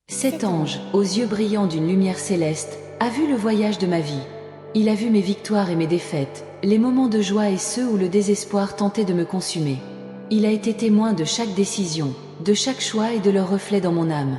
Cet ange, aux yeux brillants d'une lumière céleste, a vu le voyage de ma vie. Il a vu mes victoires et mes défaites, les moments de joie et ceux où le désespoir tentait de me consumer. Il a été témoin de chaque décision, de chaque choix et de leur reflet dans mon âme.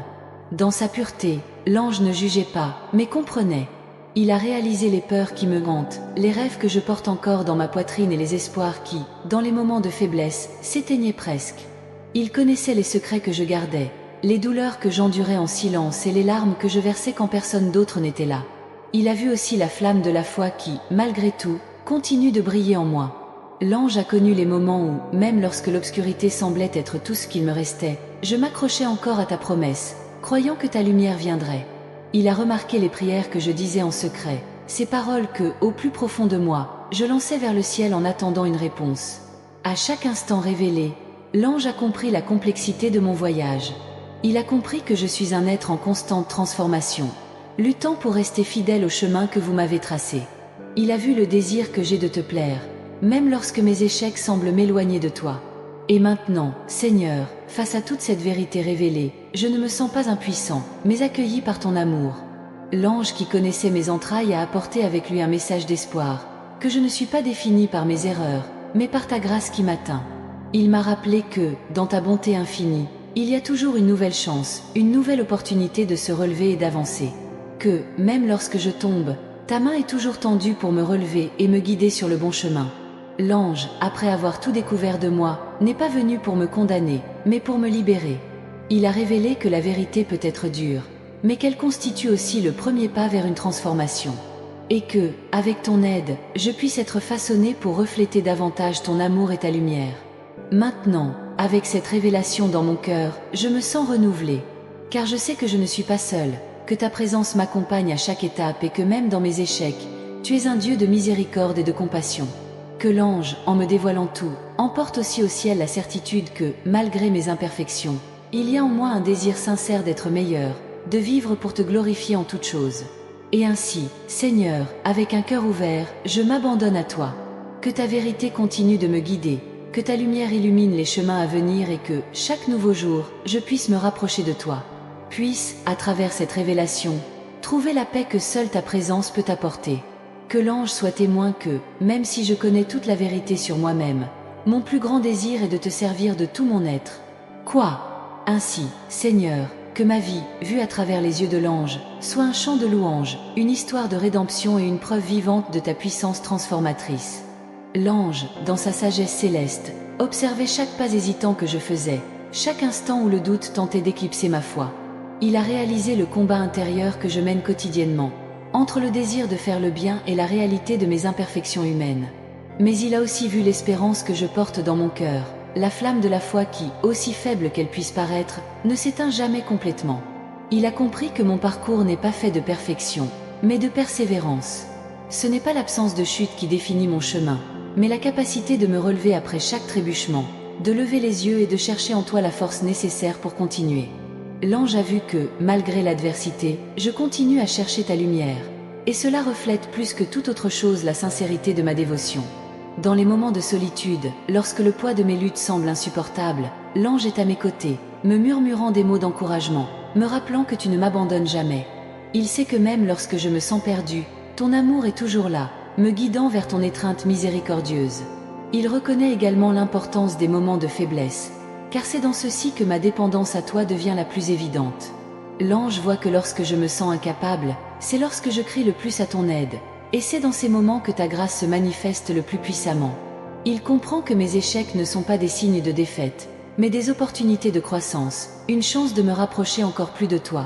Dans sa pureté, l'ange ne jugeait pas, mais comprenait. Il a réalisé les peurs qui me hantent, les rêves que je porte encore dans ma poitrine et les espoirs qui, dans les moments de faiblesse, s'éteignaient presque. Il connaissait les secrets que je gardais, les douleurs que j'endurais en silence et les larmes que je versais quand personne d'autre n'était là. Il a vu aussi la flamme de la foi qui, malgré tout, continue de briller en moi. L'ange a connu les moments où, même lorsque l'obscurité semblait être tout ce qu'il me restait, je m'accrochais encore à ta promesse, croyant que ta lumière viendrait. Il a remarqué les prières que je disais en secret, ces paroles que, au plus profond de moi, je lançais vers le ciel en attendant une réponse. À chaque instant révélé, l'ange a compris la complexité de mon voyage. Il a compris que je suis un être en constante transformation, luttant pour rester fidèle au chemin que vous m'avez tracé. Il a vu le désir que j'ai de te plaire, même lorsque mes échecs semblent m'éloigner de toi. Et maintenant, Seigneur, face à toute cette vérité révélée, je ne me sens pas impuissant, mais accueilli par ton amour. L'ange qui connaissait mes entrailles a apporté avec lui un message d'espoir, que je ne suis pas défini par mes erreurs, mais par ta grâce qui m'atteint. Il m'a rappelé que, dans ta bonté infinie, il y a toujours une nouvelle chance, une nouvelle opportunité de se relever et d'avancer. Que, même lorsque je tombe, ta main est toujours tendue pour me relever et me guider sur le bon chemin. L'ange, après avoir tout découvert de moi, n'est pas venu pour me condamner, mais pour me libérer. Il a révélé que la vérité peut être dure, mais qu'elle constitue aussi le premier pas vers une transformation. Et que, avec ton aide, je puisse être façonné pour refléter davantage ton amour et ta lumière. Maintenant, avec cette révélation dans mon cœur, je me sens renouvelé. Car je sais que je ne suis pas seul, que ta présence m'accompagne à chaque étape et que même dans mes échecs, tu es un Dieu de miséricorde et de compassion. Que l'ange, en me dévoilant tout, emporte aussi au ciel la certitude que, malgré mes imperfections, il y a en moi un désir sincère d'être meilleur, de vivre pour te glorifier en toutes choses. Et ainsi, Seigneur, avec un cœur ouvert, je m'abandonne à toi. Que ta vérité continue de me guider, que ta lumière illumine les chemins à venir et que, chaque nouveau jour, je puisse me rapprocher de toi. Puisse, à travers cette révélation, trouver la paix que seule ta présence peut apporter. Que l'ange soit témoin que, même si je connais toute la vérité sur moi-même, mon plus grand désir est de te servir de tout mon être. Quoi? Ainsi, Seigneur, que ma vie, vue à travers les yeux de l'ange, soit un chant de louange, une histoire de rédemption et une preuve vivante de ta puissance transformatrice. L'ange, dans sa sagesse céleste, observait chaque pas hésitant que je faisais, chaque instant où le doute tentait d'éclipser ma foi. Il a réalisé le combat intérieur que je mène quotidiennement, entre le désir de faire le bien et la réalité de mes imperfections humaines. Mais il a aussi vu l'espérance que je porte dans mon cœur, la flamme de la foi qui, aussi faible qu'elle puisse paraître, ne s'éteint jamais complètement. Il a compris que mon parcours n'est pas fait de perfection, mais de persévérance. Ce n'est pas l'absence de chute qui définit mon chemin, mais la capacité de me relever après chaque trébuchement, de lever les yeux et de chercher en toi la force nécessaire pour continuer. L'ange a vu que, malgré l'adversité, je continue à chercher ta lumière, et cela reflète plus que toute autre chose la sincérité de ma dévotion. Dans les moments de solitude, lorsque le poids de mes luttes semble insupportable, l'ange est à mes côtés, me murmurant des mots d'encouragement, me rappelant que tu ne m'abandonnes jamais. Il sait que même lorsque je me sens perdu, ton amour est toujours là, me guidant vers ton étreinte miséricordieuse. Il reconnaît également l'importance des moments de faiblesse, car c'est dans ceux-ci que ma dépendance à toi devient la plus évidente. L'ange voit que lorsque je me sens incapable, c'est lorsque je crie le plus à ton aide, et c'est dans ces moments que ta grâce se manifeste le plus puissamment. Il comprend que mes échecs ne sont pas des signes de défaite, mais des opportunités de croissance, une chance de me rapprocher encore plus de toi.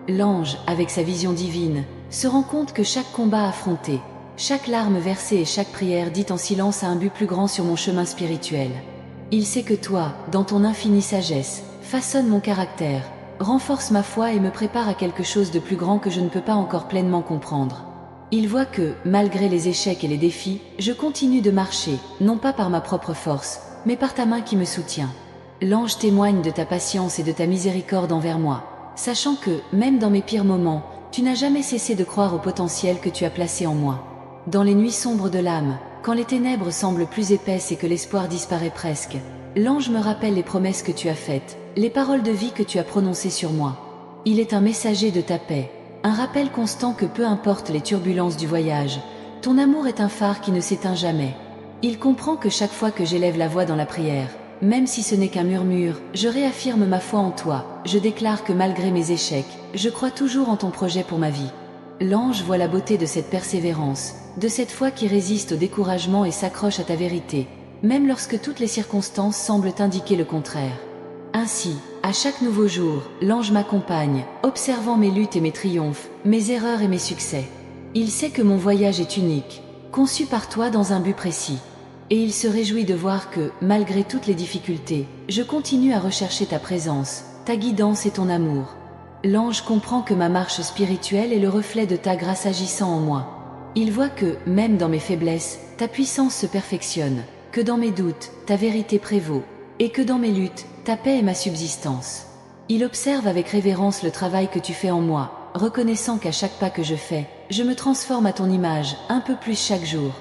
L'ange, avec sa vision divine, se rend compte que chaque combat affronté, chaque larme versée et chaque prière dite en silence a un but plus grand sur mon chemin spirituel. Il sait que toi, dans ton infinie sagesse, façonne mon caractère, renforce ma foi et me prépare à quelque chose de plus grand que je ne peux pas encore pleinement comprendre. Il voit que, malgré les échecs et les défis, je continue de marcher, non pas par ma propre force, mais par ta main qui me soutient. L'ange témoigne de ta patience et de ta miséricorde envers moi, sachant que, même dans mes pires moments, tu n'as jamais cessé de croire au potentiel que tu as placé en moi. Dans les nuits sombres de l'âme, quand les ténèbres semblent plus épaisses et que l'espoir disparaît presque, l'ange me rappelle les promesses que tu as faites, les paroles de vie que tu as prononcées sur moi. Il est un messager de ta paix, un rappel constant que peu importe les turbulences du voyage, ton amour est un phare qui ne s'éteint jamais. Il comprend que chaque fois que j'élève la voix dans la prière, même si ce n'est qu'un murmure, je réaffirme ma foi en toi, je déclare que malgré mes échecs, je crois toujours en ton projet pour ma vie. L'ange voit la beauté de cette persévérance, de cette foi qui résiste au découragement et s'accroche à ta vérité, même lorsque toutes les circonstances semblent indiquer le contraire. Ainsi, à chaque nouveau jour, l'ange m'accompagne, observant mes luttes et mes triomphes, mes erreurs et mes succès. Il sait que mon voyage est unique, conçu par toi dans un but précis. Et il se réjouit de voir que, malgré toutes les difficultés, je continue à rechercher ta présence, ta guidance et ton amour. L'ange comprend que ma marche spirituelle est le reflet de ta grâce agissant en moi. Il voit que, même dans mes faiblesses, ta puissance se perfectionne, que dans mes doutes, ta vérité prévaut, et que dans mes luttes, ta paix est ma subsistance. Il observe avec révérence le travail que tu fais en moi, reconnaissant qu'à chaque pas que je fais, je me transforme à ton image, un peu plus chaque jour.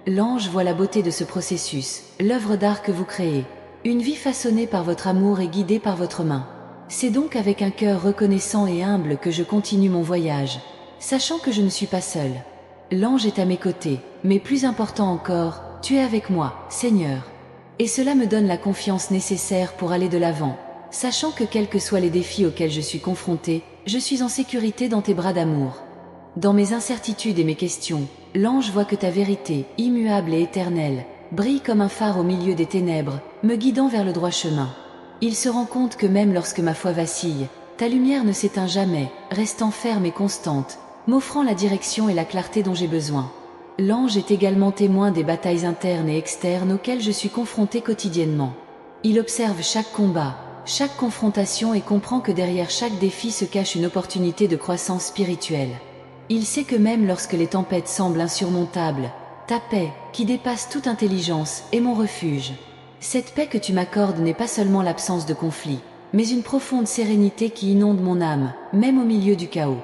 L'ange voit la beauté de ce processus, l'œuvre d'art que vous créez, une vie façonnée par votre amour et guidée par votre main. C'est donc avec un cœur reconnaissant et humble que je continue mon voyage, sachant que je ne suis pas seule. L'ange est à mes côtés, mais plus important encore, tu es avec moi, Seigneur. Et cela me donne la confiance nécessaire pour aller de l'avant, sachant que quels que soient les défis auxquels je suis confrontée, je suis en sécurité dans tes bras d'amour. Dans mes incertitudes et mes questions, l'ange voit que ta vérité, immuable et éternelle, brille comme un phare au milieu des ténèbres, me guidant vers le droit chemin. Il se rend compte que même lorsque ma foi vacille, ta lumière ne s'éteint jamais, restant ferme et constante, m'offrant la direction et la clarté dont j'ai besoin. L'ange est également témoin des batailles internes et externes auxquelles je suis confrontée quotidiennement. Il observe chaque combat, chaque confrontation et comprend que derrière chaque défi se cache une opportunité de croissance spirituelle. Il sait que même lorsque les tempêtes semblent insurmontables, ta paix, qui dépasse toute intelligence, est mon refuge. Cette paix que tu m'accordes n'est pas seulement l'absence de conflit, mais une profonde sérénité qui inonde mon âme, même au milieu du chaos.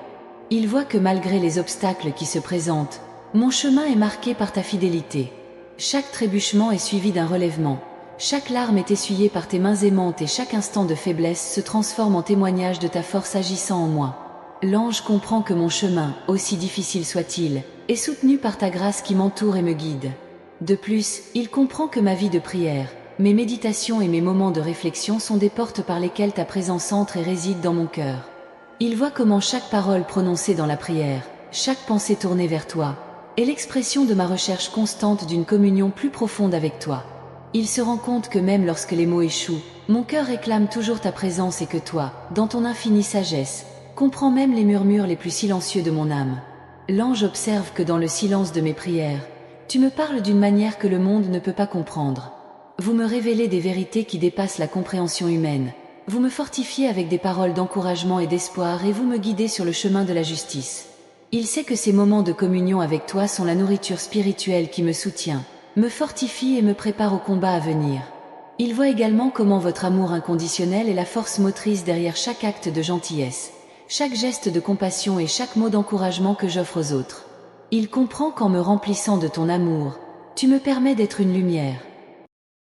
Il voit que malgré les obstacles qui se présentent, mon chemin est marqué par ta fidélité. Chaque trébuchement est suivi d'un relèvement, chaque larme est essuyée par tes mains aimantes et chaque instant de faiblesse se transforme en témoignage de ta force agissant en moi. L'ange comprend que mon chemin, aussi difficile soit-il, est soutenu par ta grâce qui m'entoure et me guide. De plus, il comprend que ma vie de prière, mes méditations et mes moments de réflexion sont des portes par lesquelles ta présence entre et réside dans mon cœur. Il voit comment chaque parole prononcée dans la prière, chaque pensée tournée vers toi, est l'expression de ma recherche constante d'une communion plus profonde avec toi. Il se rend compte que même lorsque les mots échouent, mon cœur réclame toujours ta présence et que toi, dans ton infinie sagesse, comprends même les murmures les plus silencieux de mon âme. L'ange observe que dans le silence de mes prières, tu me parles d'une manière que le monde ne peut pas comprendre. Vous me révélez des vérités qui dépassent la compréhension humaine. Vous me fortifiez avec des paroles d'encouragement et d'espoir et vous me guidez sur le chemin de la justice. Il sait que ces moments de communion avec toi sont la nourriture spirituelle qui me soutient, me fortifie et me prépare au combat à venir. Il voit également comment votre amour inconditionnel est la force motrice derrière chaque acte de gentillesse, chaque geste de compassion et chaque mot d'encouragement que j'offre aux autres. Il comprend qu'en me remplissant de ton amour, tu me permets d'être une lumière,